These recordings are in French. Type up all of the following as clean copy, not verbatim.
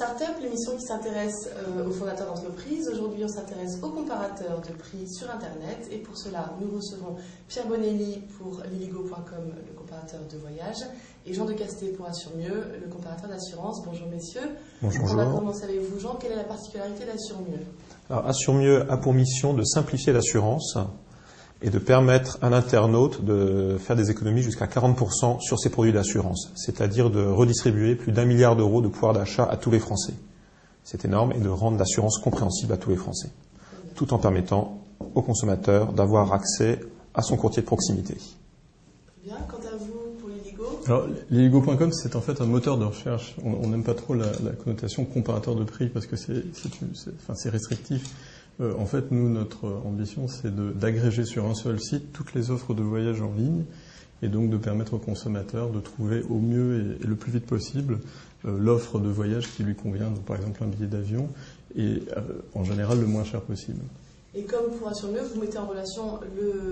Startup, l'émission qui s'intéresse aux fondateurs d'entreprises. Aujourd'hui, on s'intéresse aux comparateurs de prix sur Internet. Et pour cela, nous recevons Pierre Bonelli pour Liligo.com, le comparateur de voyage, et Jean de Casté pour Assuremieux, le comparateur d'assurance. Bonjour messieurs. Bonjour. On va commencer avec vous, Jean. Quelle est la particularité d'Assuremieux? Alors, Assuremieux a pour mission de simplifier l'assurance et de permettre à l'internaute de faire des économies jusqu'à 40% sur ses produits d'assurance, c'est-à-dire de redistribuer plus d'1 milliard d'euros de pouvoir d'achat à tous les Français. C'est énorme, et de rendre l'assurance compréhensible à tous les Français, tout en permettant aux consommateurs d'avoir accès à son courtier de proximité. Bien, quant à vous, pour Liligo? Alors, Liligo.com, c'est en fait un moteur de recherche. On n'aime pas trop la connotation comparateur de prix parce que c'est restrictif. En fait, nous, notre ambition, c'est d'agréger sur un seul site toutes les offres de voyage en ligne et donc de permettre aux consommateurs de trouver au mieux et le plus vite possible l'offre de voyage qui lui convient, donc par exemple un billet d'avion, et en général le moins cher possible. Et comme pour Assuremieux, vous mettez en relation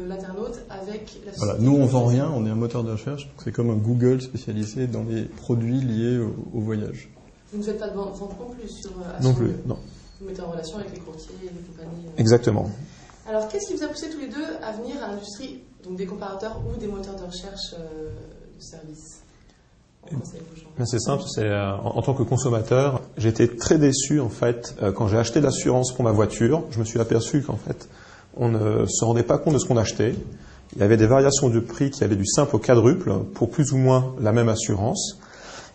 l'internaute avec la société. Voilà, nous on vend rien, on est un moteur de recherche, donc c'est comme un Google spécialisé dans les produits liés au voyage. Vous ne faites pas de vente non plus sur Assuremieux? Non plus, non. Vous mettez en relation avec les courtiers et les compagnies. Exactement. Alors, qu'est-ce qui vous a poussé tous les deux à venir à l'industrie, donc des comparateurs ou des moteurs de recherche de services? C'est simple, en tant que consommateur, j'étais très déçu en fait quand j'ai acheté l'assurance pour ma voiture. Je me suis aperçu qu'en fait, on ne se rendait pas compte de ce qu'on achetait. Il y avait des variations de prix qui allaient du simple au quadruple pour plus ou moins la même assurance,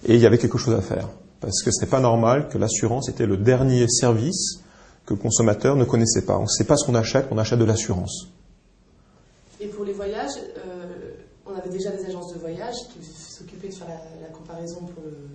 et il y avait quelque chose à faire. Parce que ce n'est pas normal que l'assurance était le dernier service que le consommateur ne connaissait pas. On ne sait pas ce qu'on achète de l'assurance. Et pour les voyages, on avait déjà des agences de voyage qui s'occupaient de faire la comparaison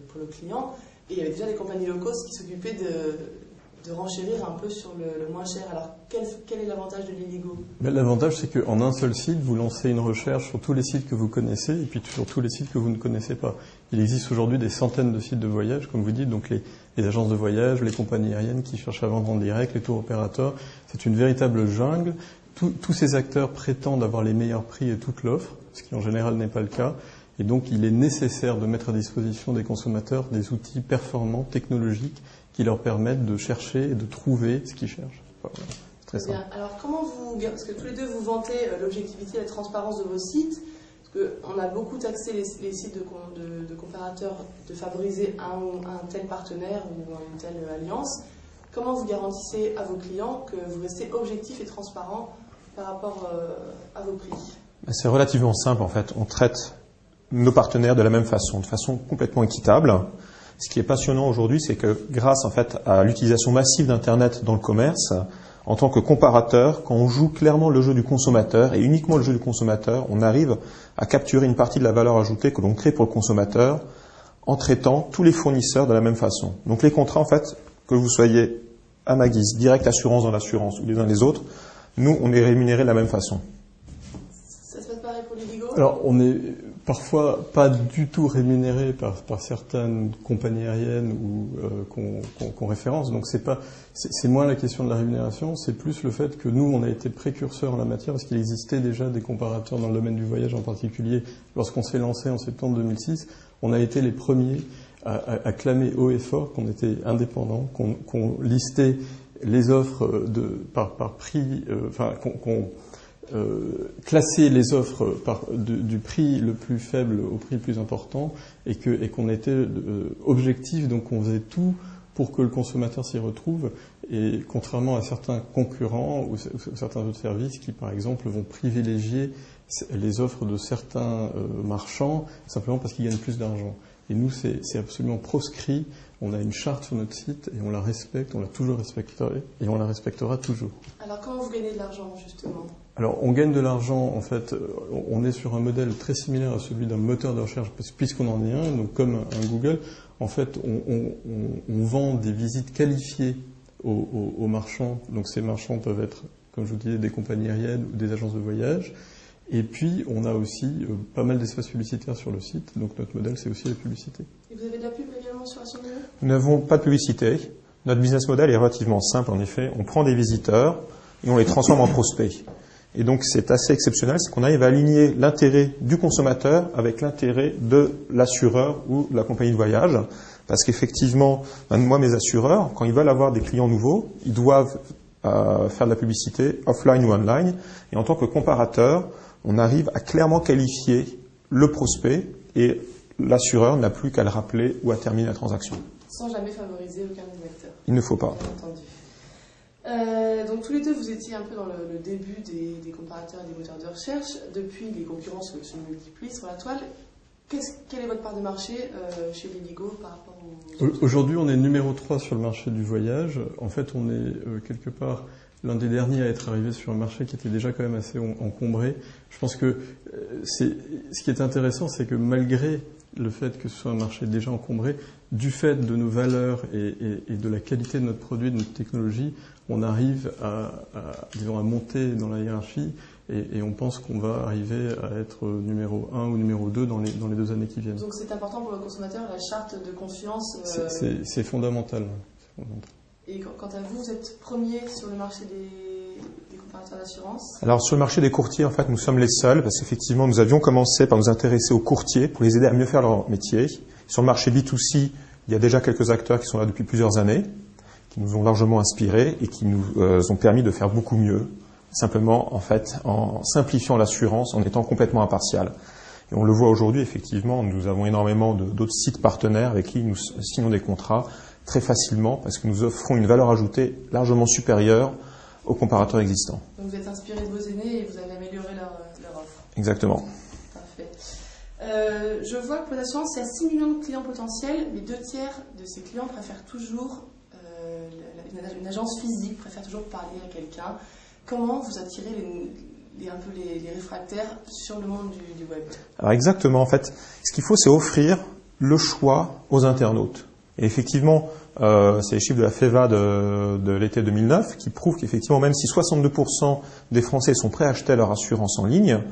pour le client. Et il y avait déjà des compagnies low cost qui s'occupaient de renchérir un peu sur le moins cher. Alors, quel est l'avantage de Liligo? L'avantage, c'est qu'en un seul site, vous lancez une recherche sur tous les sites que vous connaissez et puis sur tous les sites que vous ne connaissez pas. Il existe aujourd'hui des centaines de sites de voyage, comme vous dites, donc les agences de voyage, les compagnies aériennes qui cherchent à vendre en direct, les tours opérateurs. C'est une véritable jungle. Tous ces acteurs prétendent avoir les meilleurs prix et toute l'offre, ce qui en général n'est pas le cas. Et donc, il est nécessaire de mettre à disposition des consommateurs des outils performants, technologiques, qui leur permettent de chercher et de trouver ce qu'ils cherchent. Voilà. Très simple. Bien. Alors, parce que tous les deux vous vantez l'objectivité et la transparence de vos sites, parce qu'on a beaucoup taxé les sites de comparateurs de favoriser un tel partenaire ou une telle alliance. Comment vous garantissez à vos clients que vous restez objectif et transparent par rapport à vos prix? C'est relativement simple en fait. On traite nos partenaires de la même façon, de façon complètement équitable. Ce qui est passionnant aujourd'hui, c'est que grâce en fait à l'utilisation massive d'Internet dans le commerce, en tant que comparateur, quand on joue clairement le jeu du consommateur et uniquement le jeu du consommateur, on arrive à capturer une partie de la valeur ajoutée que l'on crée pour le consommateur en traitant tous les fournisseurs de la même façon. Donc les contrats, en fait, que vous soyez Amagis, Direct Assurance dans l'assurance ou les uns les autres, nous, on est rémunérés de la même façon. Ça se passe pareil pour Liligo? Alors, on est parfois pas du tout rémunéré par certaines compagnies aériennes ou qu'on référence. Donc c'est moins la question de la rémunération, c'est plus le fait que nous on a été précurseurs en la matière parce qu'il existait déjà des comparateurs dans le domaine du voyage en particulier. Lorsqu'on s'est lancé en septembre 2006, on a été les premiers à clamer haut et fort qu'on était indépendants, qu'on listait les offres par prix, classer les offres du prix le plus faible au prix le plus important et qu'on était objectif, donc on faisait tout pour que le consommateur s'y retrouve, et contrairement à certains concurrents ou certains autres services qui par exemple vont privilégier les offres de certains marchands simplement parce qu'ils gagnent plus d'argent. Et nous c'est absolument proscrit, on a une charte sur notre site et on la respecte, on l'a toujours respectée et on la respectera toujours. Alors comment vous gagnez de l'argent justement? Alors, on gagne de l'argent, en fait, on est sur un modèle très similaire à celui d'un moteur de recherche, puisqu'on en est un, donc comme un Google. En fait, on vend des visites qualifiées aux marchands. Donc, ces marchands peuvent être, comme je vous disais, des compagnies aériennes ou des agences de voyage. Et puis, on a aussi pas mal d'espaces publicitaires sur le site. Donc, notre modèle, c'est aussi la publicité. Et vous avez de la pub également sur Assuremieux? Nous n'avons pas de publicité. Notre business model est relativement simple, en effet. On prend des visiteurs et on les transforme en prospects. Et donc, c'est assez exceptionnel, c'est qu'on arrive à aligner l'intérêt du consommateur avec l'intérêt de l'assureur ou de la compagnie de voyage. Parce qu'effectivement, moi, mes assureurs, quand ils veulent avoir des clients nouveaux, ils doivent faire de la publicité offline ou online. Et en tant que comparateur, on arrive à clairement qualifier le prospect et l'assureur n'a plus qu'à le rappeler ou à terminer la transaction. Sans jamais favoriser aucun des acteurs. Il ne faut pas. Bien entendu. Donc tous les deux, vous étiez un peu dans le début des comparateurs et des moteurs de recherche. Depuis, les concurrents se multiplient sur la toile. Quelle est votre part de marché chez Liligo par rapport aux... Aujourd'hui, on est numéro 3 sur le marché du voyage. En fait, on est quelque part l'un des derniers à être arrivé sur un marché qui était déjà quand même assez encombré. Je pense que ce qui est intéressant, c'est que malgré le fait que ce soit un marché déjà encombré, du fait de nos valeurs et de la qualité de notre produit, de notre technologie, on arrive à monter dans la hiérarchie et on pense qu'on va arriver à être numéro 1 ou numéro 2 dans les 2 années qui viennent. Donc c'est important pour le consommateur, la charte de confiance. C'est fondamental. Et quant à vous, vous êtes premier sur le marché des comparateurs d'assurance? Alors sur le marché des courtiers, en fait, nous sommes les seuls parce qu'effectivement, nous avions commencé par nous intéresser aux courtiers pour les aider à mieux faire leur métier. Sur le marché B2C, il y a déjà quelques acteurs qui sont là depuis plusieurs années, qui nous ont largement inspirés et qui nous ont permis de faire beaucoup mieux, simplement en fait en simplifiant l'assurance, en étant complètement impartial. Et on le voit aujourd'hui, effectivement, nous avons énormément d'autres sites partenaires avec qui nous signons des contrats très facilement parce que nous offrons une valeur ajoutée largement supérieure aux comparateurs existants. Donc vous êtes inspiré de vos aînés et vous avez amélioré leur offre. Exactement. Parfait. Je vois que pour l'assurance, il y a 6 millions de clients potentiels, mais 2 tiers de ces clients préfèrent toujours une agence physique, préfèrent toujours parler à quelqu'un. Comment vous attirez un peu les réfractaires sur le monde du web? Alors exactement, en fait, ce qu'il faut, c'est offrir le choix aux internautes. Et effectivement, c'est les chiffres de la FEVA de l'été 2009 qui prouvent qu'effectivement, même si 62% des Français sont prêts à acheter leur assurance en ligne,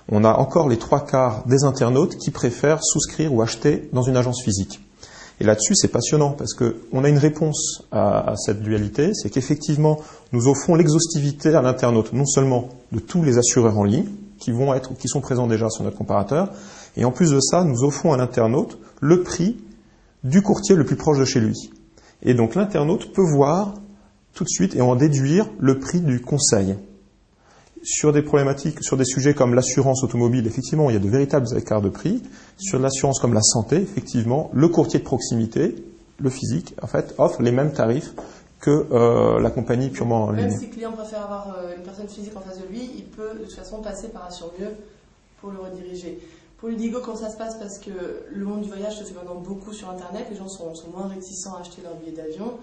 on a encore les 3/4 des internautes qui préfèrent souscrire ou acheter dans une agence physique. Et là-dessus, c'est passionnant parce qu'on a une réponse à cette dualité, c'est qu'effectivement, nous offrons l'exhaustivité à l'internaute, non seulement de tous les assureurs en ligne qui sont présents déjà sur notre comparateur, et en plus de ça, nous offrons à l'internaute le prix du courtier le plus proche de chez lui. Et donc l'internaute peut voir tout de suite et en déduire le prix du conseil. Sur des problématiques, sur des sujets comme l'assurance automobile, effectivement, il y a de véritables écarts de prix. Sur l'assurance comme la santé, effectivement, le courtier de proximité, le physique, en fait, offre les mêmes tarifs que la compagnie purement en ligne. Même si le client préfère avoir une personne physique en face de lui, il peut de toute façon passer par Assure Mieux pour le rediriger. Pour Liligo, comment ça se passe? Parce que le monde du voyage se fait maintenant beaucoup sur Internet, les gens sont moins réticents à acheter leur billet d'avion,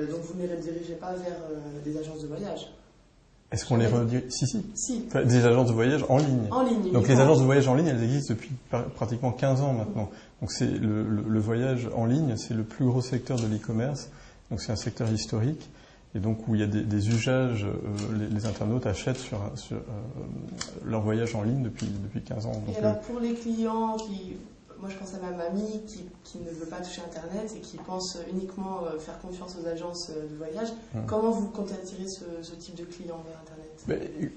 donc vous ne les redirigez pas vers des agences de voyage. Est-ce qu'on les redirige? Si. Enfin, des agences de voyage en ligne. En ligne. Donc les agences de voyage en ligne, elles existent depuis pratiquement 15 ans maintenant. Donc c'est le voyage en ligne, c'est le plus gros secteur de l'e-commerce. Donc c'est un secteur historique. Et donc où il y a des usages, les internautes achètent sur leur voyage en ligne depuis 15 ans. Donc, et alors pour les clients moi je pense à ma mamie qui ne veut pas toucher Internet et qui pense uniquement faire confiance aux agences de voyage, comment vous comptez attirer ce type de clients vers Internet?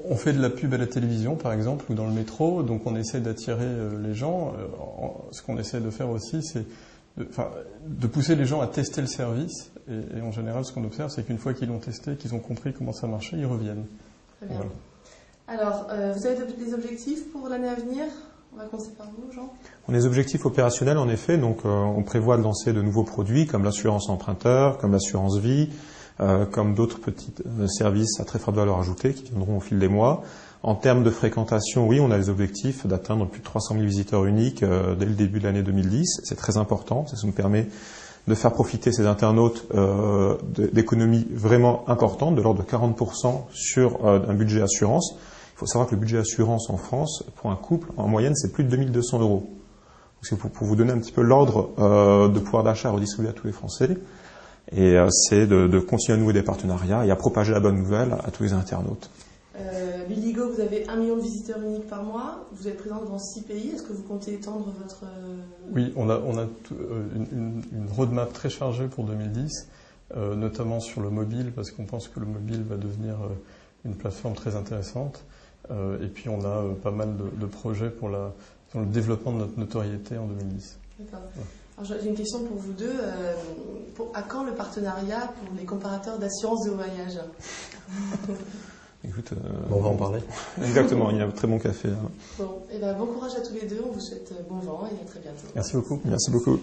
On fait de la pub à la télévision par exemple ou dans le métro, donc on essaie d'attirer les gens. Ce qu'on essaie de faire aussi, c'est de pousser les gens à tester le service. Et en général, ce qu'on observe, c'est qu'une fois qu'ils l'ont testé, qu'ils ont compris comment ça marchait, ils reviennent. Très bien. Voilà. Alors, vous avez des objectifs pour l'année à venir? On va commencer par vous, Jean. On a des objectifs opérationnels, en effet. Donc, on prévoit de lancer de nouveaux produits comme l'assurance emprunteur, comme l'assurance vie, comme d'autres petits services à très forte valeur ajoutée qui viendront au fil des mois. En termes de fréquentation, oui, on a des objectifs d'atteindre plus de 300 000 visiteurs uniques dès le début de l'année 2010. C'est très important. Ça nous permet de faire profiter ces internautes d'économies vraiment importantes, de l'ordre de 40% sur un budget assurance. Il faut savoir que le budget assurance en France, pour un couple, en moyenne, c'est plus de 2 200 €. C'est pour vous donner un petit peu l'ordre de pouvoir d'achat redistribué à tous les Français. Et c'est de continuer à nouer des partenariats et à propager la bonne nouvelle à tous les internautes. Liligo, vous avez 1 million de visiteurs uniques par mois. Vous êtes présent dans 6 pays. Est-ce que vous comptez étendre votre... Oui, on a une roadmap très chargée pour 2010, notamment sur le mobile, parce qu'on pense que le mobile va devenir une plateforme très intéressante. Et puis on a pas mal de projets dans le développement de notre notoriété en 2010. D'accord. Alors, j'ai une question pour vous deux. À quand le partenariat pour les comparateurs d'assurance de voyage? Écoute, on va en parler. Exactement, il y a un très bon café. Bon, et bon courage à tous les deux. On vous souhaite bon vent et à très bientôt. Merci beaucoup. Merci beaucoup.